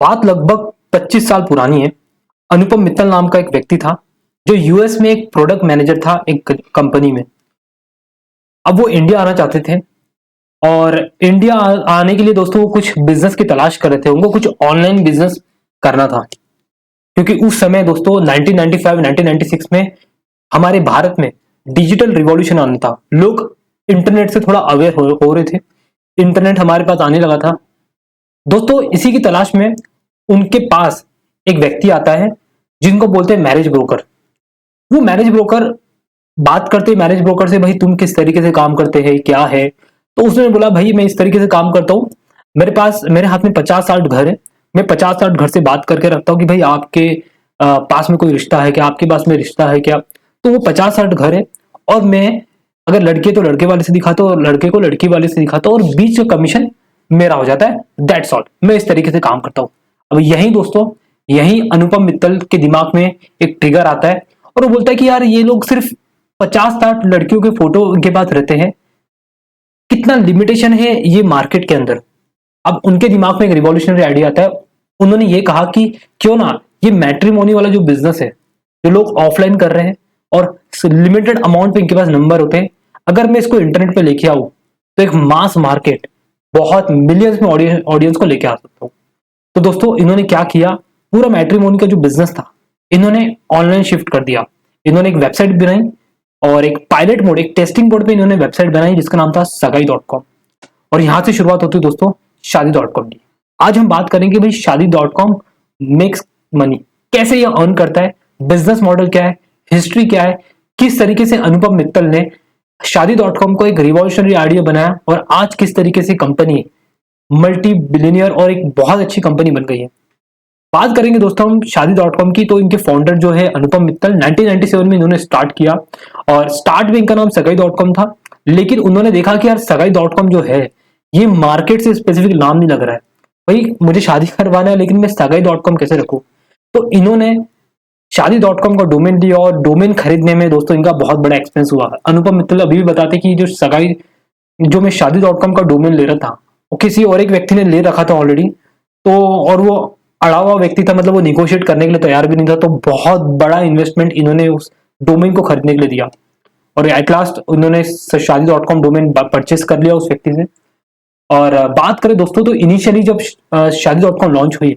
बात लगभग 25 साल पुरानी है। अनुपम मित्तल नाम का एक व्यक्ति था जो यूएस में एक प्रोडक्ट मैनेजर था एक कंपनी में। अब वो इंडिया आना चाहते थे और इंडिया आने के लिए दोस्तों वो कुछ बिजनेस की तलाश कर रहे थे। उनको कुछ ऑनलाइन बिजनेस करना था क्योंकि उस समय दोस्तों 1995-1996 में हमारे भारत में डिजिटल रिवॉल्यूशन आना था। लोग इंटरनेट से थोड़ा अवेयर हो रहे थे। इंटरनेट हमारे पास आने लगा था दोस्तों। इसी की तलाश में उनके पास एक व्यक्ति आता है जिनको बोलते हैं मैरिज ब्रोकर। वो मैरिज ब्रोकर बात करते मैरिज ब्रोकर से, भाई तुम किस तरीके से काम करते हैं, क्या है। तो उसने बोला, भाई मैं इस तरीके से काम करता हूँ, मेरे हाथ में 50-60 घर है, मैं 50-60 घर से बात करके रखता हूँ कि भाई आपके पास में कोई रिश्ता है क्या, आपके पास में रिश्ता है क्या। तो वो 50-60 घर है और मैं अगर लड़के तो लड़के वाले से दिखाता हूँ, लड़के को लड़की वाले से दिखाता हूँ और बीच का कमीशन मेरा हो जाता है। दैट्स ऑल, मैं इस तरीके से काम करता हूँ। अब यही दोस्तों, यही अनुपम मित्तल के दिमाग में एक ट्रिगर आता है और वो बोलता है कि यार ये लोग सिर्फ 50-60 लड़कियों के फोटो उनके पास रहते हैं, कितना लिमिटेशन है ये मार्केट के अंदर। अब उनके दिमाग में एक रिवॉल्यूशनरी आइडिया आता है। उन्होंने ये कहा कि क्यों ना ये मैट्रिमोनी वाला जो बिजनेस है, जो लोग ऑफलाइन कर रहे हैं और लिमिटेड अमाउंट पे इनके पास नंबर होते हैं, अगर मैं इसको इंटरनेट पे लेके आऊं तो एक मास मार्केट, बहुत मिलियंस में ऑडियंस को लेके आ सकता हूं। तो दोस्तों इन्होंने क्या किया, पूरा मैट्रिमोनी का जो बिजनेस था इन्होंने ऑनलाइन शिफ्ट कर दिया। इन्होंने एक वेबसाइट बनाई और एक पायलट मोड, एक टेस्टिंग मोड पे इन्होंने वेबसाइट बनाई जिसका नाम था सगाई.com। और यहां से शुरुआत होती है दोस्तों शादी.com की। आज हम बात करेंगे भाई शादी.com मेक्स मनी, कैसे ये अर्न करता है, बिजनेस मॉडल क्या है, हिस्ट्री क्या है, किस तरीके से अनुपम मित्तल ने शादी.com को एक रिवॉल्यूशनरी आइडिया बनाया और आज किस तरीके से कंपनी मल्टी बिलियनियर और एक बहुत अच्छी कंपनी बन गई है। बात करेंगे दोस्तों हम शादी.com की। तो इनके फाउंडर जो है अनुपम मित्तल, 1997 में इन्होंने स्टार्ट किया और स्टार्ट में इनका नाम सगाई.com था। लेकिन उन्होंने देखा कि यार सगाई.com जो है ये मार्केट से स्पेसिफिक नाम नहीं लग रहा है, भाई मुझे शादी करवाना है लेकिन मैं सगाई.com कैसे रखूं। तो इन्होंने शादी.com का डोमेन लिया और डोमेन खरीदने में दोस्तों इनका बहुत बड़ा एक्सपेंस हुआ। अनुपम मित्तल अभी भी बताते कि जो मैं शादी.com का डोमेन ले रहा था वो किसी और एक व्यक्ति ने ले रखा था ऑलरेडी। तो और वो अड़ा हुआ व्यक्ति था, मतलब वो निगोशिएट करने के लिए तैयार भी नहीं था। तो बहुत बड़ा इन्वेस्टमेंट इन्होंने उस डोमेन को खरीदने के लिए दिया और एट लास्ट उन्होंने शादी.com डोमेन परचेस कर लिया उस व्यक्ति से। और बात करें दोस्तों तो इनिशियली जब शादी.com लॉन्च हुई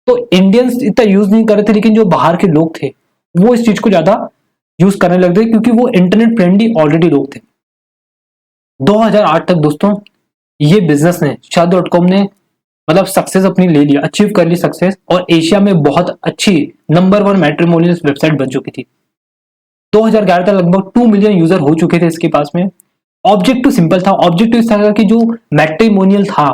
तो इंडियंस इतना यूज नहीं कर रहे थे, लेकिन जो बाहर के लोग थे वो इस चीज को ज्यादा यूज करने लग गए क्योंकि वो इंटरनेट फ्रेंडली ऑलरेडी लोग थे। 2008 तक दोस्तों ये बिजनेस ने शादी.com ने मतलब सक्सेस अपनी ले लिया, अचीव कर ली सक्सेस, और एशिया में बहुत अच्छी नंबर 1 मैट्रिमोनियल वेबसाइट बन चुकी थी। 2011 तक लगभग 2 मिलियन यूजर हो चुके थे इसके पास में। ऑब्जेक्टिव सिंपल था, ऑब्जेक्टिव इस तरह कि जो मैट्रिमोनियल था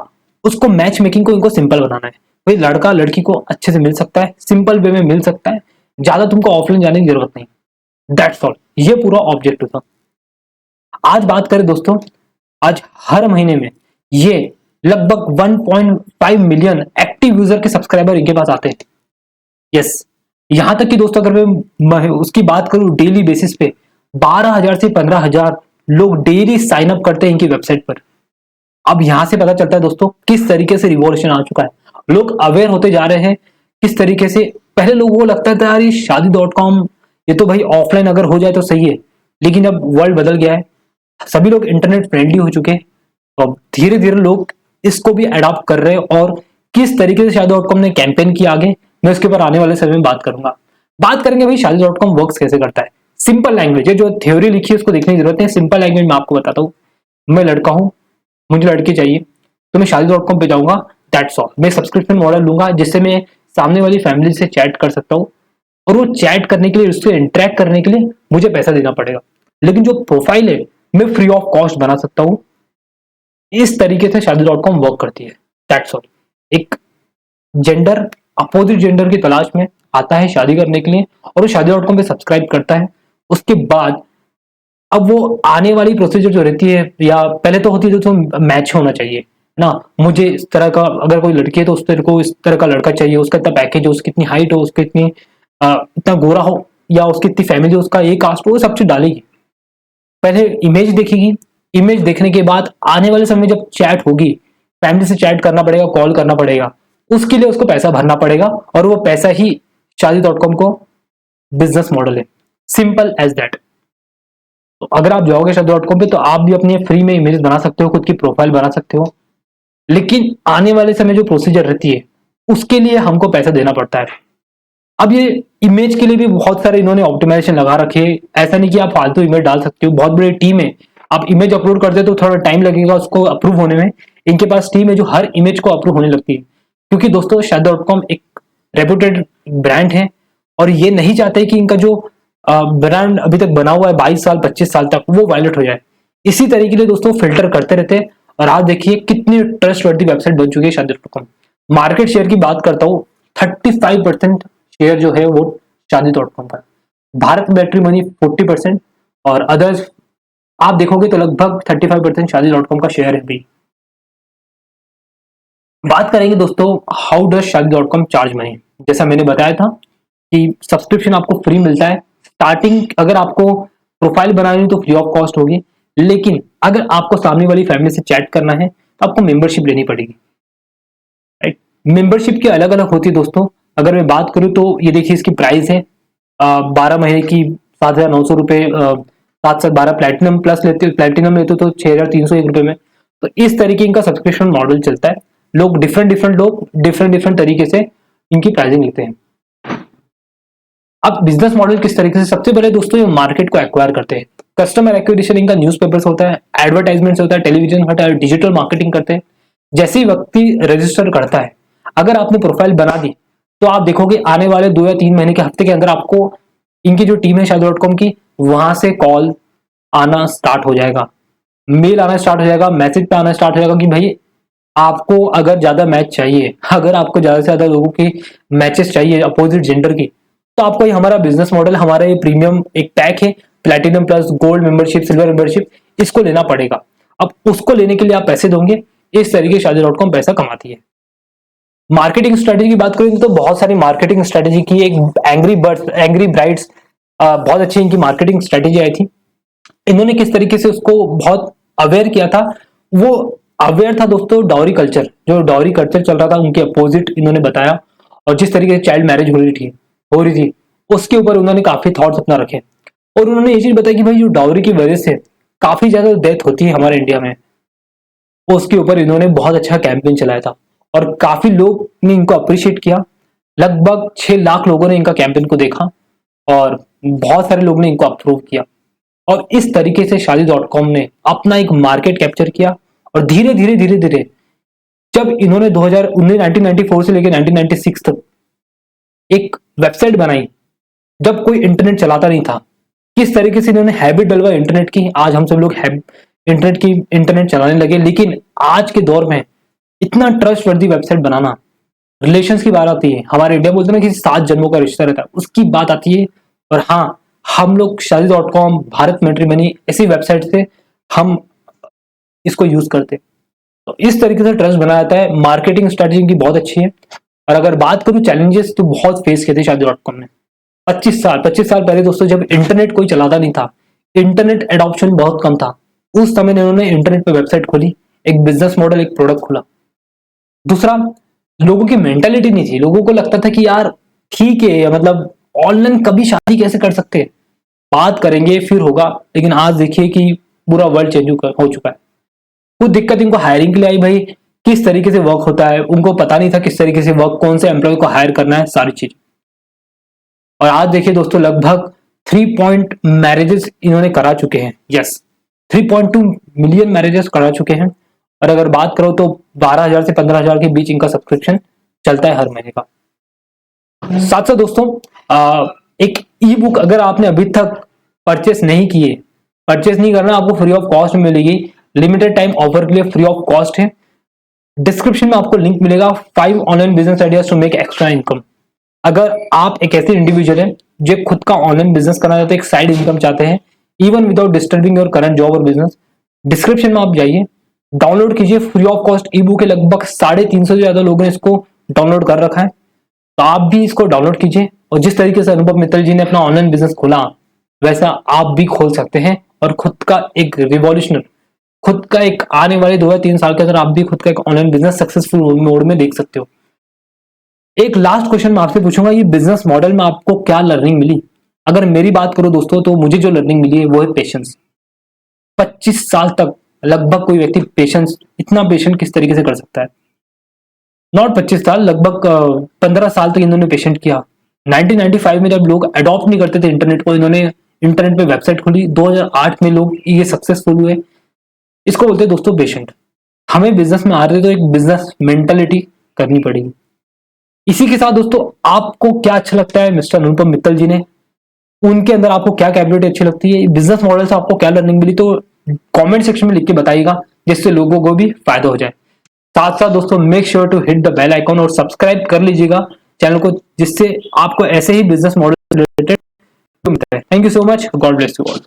उसको मैच मेकिंग को इनको सिंपल बनाना है। भाई लड़का लड़की को अच्छे से मिल सकता है, सिंपल वे में मिल सकता है, ज्यादा तुमको ऑफलाइन जाने की जरूरत नहीं। दैट्स ऑल, ये पूरा ऑब्जेक्टिव था। आज बात करें दोस्तों, आज हर महीने में ये लगभग 1.5 मिलियन एक्टिव यूजर के सब्सक्राइबर इनके पास आते हैं। यस, यहां तक कि दोस्तों अगर मैं उसकी बात करूं डेली बेसिस पे 12,000 से 15,000 लोग डेली साइन अप करते हैं इनकी वेबसाइट पर। अब यहां से पता चलता है दोस्तों किस तरीके से रिवॉल्यूशन आ चुका है। लोग अवेयर होते जा रहे हैं किस तरीके से। पहले लोगों को लगता था यार ये शादी.com ये तो भाई ऑफलाइन अगर हो जाए तो सही है, लेकिन अब वर्ल्ड बदल गया है, सभी लोग इंटरनेट फ्रेंडली हो चुके हैं। तो अब धीरे धीरे लोग इसको भी अडॉप्ट कर रहे हैं और किस तरीके से शादी.com ने कैंपेन किया आगे मैं उसके ऊपर आने वाले समय में बात करूंगा। बात करेंगे भाई शादी.com वर्क्स कैसे करता है। सिंपल लैंग्वेज है, जो थ्योरी लिखी है उसको देखने की जरूरत नहीं, सिंपल लैंग्वेज में आपको बताता हूँ। मैं लड़का हूँ, मुझे लड़की चाहिए, तो मैं शादी.com पे जाऊंगा, दैट्स ऑल। मैं सब्सक्रिप्शन मॉडल लूंगा जिससे मैं सामने वाली फैमिली से चैट कर सकता हूँ और वो चैट करने के लिए, उससे इंटरेक्ट करने के लिए मुझे पैसा देना पड़ेगा, लेकिन जो प्रोफाइल है मैं फ्री ऑफ कॉस्ट बना सकता हूँ। इस तरीके से शादी.com वर्क करती है, दैट्स ऑल। एक जेंडर अपोजिट जेंडर की तलाश में आता है शादी करने के लिए और वो शादी.com पे सब्सक्राइब करता है। उसके बाद अब वो आने वाली प्रोसीजर जो रहती है, या पहले तो होती है तो मैच होना चाहिए ना, मुझे इस तरह का, अगर कोई लड़की है तो उस तरह को इस तरह का लड़का चाहिए, उसका इतना पैकेज हो, उसकी इतनी हाइट हो, उसकी इतनी इतना गोरा हो, या उसकी इतनी फैमिली हो, उसका ये कास्ट हो, सब चीज डालेगी। पहले इमेज देखेगी, इमेज देखने के बाद आने वाले समय जब चैट होगी, फैमिली से चैट करना पड़ेगा, कॉल करना पड़ेगा, उसके लिए उसको पैसा भरना पड़ेगा और वो पैसा ही Shaadi.com को बिजनेस मॉडल है, सिंपल एज दैट। तो अगर आप जाओगे Shaadi.com पे तो आप भी अपनी फ्री में इमेज बना सकते हो, खुद की प्रोफाइल बना सकते हो, लेकिन आने वाले समय जो प्रोसीजर रहती है उसके लिए हमको पैसा देना पड़ता है। अब ये इमेज के लिए भी बहुत सारे इन्होंने ऑप्टिमाइजेशन लगा रखे हैं, ऐसा नहीं कि आप फालतू इमेज डाल सकते हो, बहुत बड़ी टीम है। आप इमेज अपलोड करते हो तो थोड़ा टाइम लगेगा उसको अप्रूव होने में, इनके पास टीम है जो हर इमेज को अप्रूव होने लगती है, क्योंकि दोस्तों Shaadi.com एक रेपुटेड ब्रांड है और ये नहीं चाहते कि इनका जो ब्रांड अभी तक बना हुआ है 22 साल 25 साल तक वो वायलेट हो जाए। इसी तरीके के लिए दोस्तों फिल्टर करते रहते हैं और आज देखिए कितनी ट्रस्टवर्दी वेबसाइट बन चुकी है Shaadi.com। मार्केट शेयर की बात करता हूँ, 35% शेयर जो है वो Shaadi.com का, भारत मैट्रिमोनी 40% और अदर्स आप देखोगे तो लगभग 35% Shaadi.com का शेयर है भी। बात करेंगे दोस्तों how does Shaadi.com charge money. जैसा मैंने बताया था कि सब्सक्रिप्शन आपको फ्री मिलता है, स्टार्टिंग अगर आपको प्रोफाइल बनानी तो फ्री ऑफ कॉस्ट होगी, लेकिन अगर आपको सामने वाली फैमिली से चैट करना है तो आपको मेंबरशिप लेनी पड़ेगी, राइट। मेंबरशिप की अलग अलग होती है दोस्तों। अगर मैं बात करूं तो ये देखिए इसकी प्राइस है 12 महीने की 7,900 रुपये, 7 से 12 प्लेटिनम प्लस लेते हो, प्लेटिनम लेते हो तो 6,301 रुपये में। तो इस तरीके इनका सब्सक्रिप्शन मॉडल चलता है। लोग डिफरेंट डिफरेंट तरीके से इनकी प्राइसिंग लेते हैं। अब बिजनेस मॉडल किस तरीके से, सबसे पहले दोस्तों ये मार्केट को एक्वायर करते हैं, कस्टमर एक्विजिशन इनका न्यूज़पेपर्स होता है, एडवर्टाइजमेंट्स होता है, टेलीविजन होता है, डिजिटल मार्केटिंग करते हैं। जैसे ही व्यक्ति रजिस्टर करता है, अगर आपने प्रोफाइल बना दी तो आप देखोगे आने वाले 2 या 3 महीने के हफ्ते के अंदर आपको इनकी जो टीम है Shaadi.com की, वहां से कॉल आना स्टार्ट हो जाएगा, मेल आना स्टार्ट हो जाएगा, मैसेज पे आना स्टार्ट हो जाएगा कि भाई आपको अगर ज्यादा मैच चाहिए, अगर आपको ज्यादा से ज्यादा लोगों की मैचेस चाहिए अपोजिट जेंडर की, तो आपको ये हमारा बिजनेस मॉडल, हमारा ये प्रीमियम एक पैक है, platinum plus gold membership, silver membership, इसको लेना पड़ेगा। अब उसको लेने के लिए आप पैसे दोगे। इस तरीके से Shaadi.com पैसा कमाती है। मार्केटिंग स्ट्रेटेजी की बात करेंगे तो बहुत सारी मार्केटिंग स्ट्रेटेजी की, एक एंग्री ब्राइड्स बहुत अच्छी इनकी मार्केटिंग स्ट्रेटेजी आई थी। इन्होंने किस तरीके से उसको बहुत अवेयर किया था, वो अवेयर था दोस्तों डाउरी कल्चर, जो डाउरी कल्चर चल रहा था उनके अपोजिट इन्होंने बताया, और जिस तरीके से चाइल्ड मैरिज हो रही थी उसके ऊपर उन्होंने काफी थॉट्स अपना रखे। और उन्होंने ये चीज बताई कि भाई जो डाउरी की वजह से काफी ज्यादा डेथ होती है हमारे इंडिया में, उसके ऊपर इन्होंने बहुत अच्छा कैंपेन चलाया था और काफी लोग ने इनको अप्रिशिएट किया। लगभग 6 लाख लोगों ने इनका कैंपेन को देखा और बहुत सारे लोग ने इनको अप्रूव किया, और इस तरीके से Shaadi.com ने अपना एक मार्केट कैप्चर किया। और धीरे धीरे धीरे धीरे जब इन्होंने 1994 से लेकर 1996 तक एक वेबसाइट बनाई, जब कोई इंटरनेट चलाता नहीं था, किस तरीके से इन्होंने हैबिट डलवाई इंटरनेट की, आज हम सब लोग इंटरनेट चलाने लगे। लेकिन आज के दौर में इतना ट्रस्टवर्दी वेबसाइट बनाना, रिलेशंस की बात आती है, हमारे इंडिया बोलते हैं ना कि 7 जन्मों का रिश्ता रहता है, उसकी बात आती है। और हाँ, हम लोग Shaadi.com, भारत मैट्रिमोनी, ऐसी वेबसाइट से हम इसको यूज करते हैं। तो इस तरीके से ट्रस्ट बनाया जाता है। मार्केटिंग स्ट्रेटेजी की बहुत अच्छी है। और अगर बात करूं चैलेंजेस, तो बहुत फेस किए थे Shaadi.com ने। 25 साल पहले दोस्तों, जब इंटरनेट कोई चलाता नहीं था, इंटरनेट एडॉप्शन बहुत कम था, उस समय इन्होंने इंटरनेट पे वेबसाइट खोली, एक बिजनेस मॉडल, एक प्रोडक्ट खोला। दूसरा, लोगों की मेंटालिटी नहीं थी, लोगों को लगता था कि यार ठीक है, मतलब ऑनलाइन कभी शादी कैसे कर सकते हैं, बात करेंगे फिर होगा। लेकिन आज देखिए कि पूरा वर्ल्ड चेंज हो चुका है। कुछ दिक्कत इनको हायरिंग के लिए आई, भाई किस तरीके से वर्क होता है उनको पता नहीं था, किस तरीके से वर्क, कौन से एम्प्लॉय को हायर करना है, सारी चीज। और आज देखिए दोस्तों, लगभग 3 मैरिजेस इन्होंने करा चुके हैं। यस, 3.2 मिलियन मैरिजेस करा चुके हैं। और अगर बात करो तो 12,000 से 15,000 के बीच इनका सब्सक्रिप्शन चलता है हर महीने का। साथ साथ दोस्तों, एक ई बुक अगर आपने अभी तक परचेस नहीं करना, आपको फ्री ऑफ कॉस्ट में मिलेगी। लिमिटेड टाइम ऑफर के लिए फ्री ऑफ कॉस्ट है। डिस्क्रिप्शन में आपको लिंक मिलेगा, 5 online business ideas to make extra income. अगर आप एक ऐसे इंडिविजुअल हैं जो खुद का ऑनलाइन बिजनेस करना चाहते हैं, एक साइड इनकम चाहते हैं, even without disturbing your current job और बिजनेस, डिस्क्रिप्शन में आप जाइए, डाउनलोड कीजिए, free of cost E book है। लगभग 350 से ज्यादा लोगों ने इसको डाउनलोड कर रखा है, तो आप भी इसको डाउनलोड कीजिए। और जिस तरीके से अनुभव मित्तल जी ने अपना ऑनलाइन बिजनेस खोला, वैसा आप भी खोल सकते हैं और खुद का एक रिवॉल्यूशनर, खुद का एक आने वाले 2 या 3 साल के अंदर आप भी खुद का एक ऑनलाइन बिजनेस सक्सेसफुल मोड में देख सकते हो। एक लास्ट क्वेश्चन मैं आपसे पूछूंगा, ये बिजनेस मॉडल में आपको क्या लर्निंग मिली? अगर मेरी बात करो दोस्तों, तो मुझे जो लर्निंग मिली है वो है पेशेंस। 25 साल तक लगभग कोई व्यक्ति पेशेंस, इतना पेशेंट किस तरीके से कर सकता है? नॉट 25 साल, लगभग 15 साल तक इन्होंने पेशेंट किया। 1995 में जब लोग अडॉप्ट नहीं करते थे इंटरनेट को, इन्होंने इंटरनेट पे वेबसाइट खोली। 2008 में लोग ये सक्सेसफुल हुए। इसको बोलते हैं दोस्तों पेशेंट। हमें बिजनेस में आ रहे तो एक बिजनेस मेंटालिटी करनी पड़ेगी। इसी के साथ दोस्तों, आपको क्या अच्छा लगता है मिस्टर अनुपम मित्तल जी ने, उनके अंदर आपको क्या कैपेबिलिटी अच्छी लगती है, बिजनेस मॉडल से आपको क्या लर्निंग मिली, तो कमेंट सेक्शन में लिख के बताइएगा, जिससे लोगों को भी फायदा हो जाए। साथ साथ दोस्तों, make sure to hit the bell icon और सब्सक्राइब कर लीजिएगा चैनल को, जिससे आपको ऐसे ही बिजनेस मॉडल रिलेटेड मिलता है। Thank you so much, God bless you all.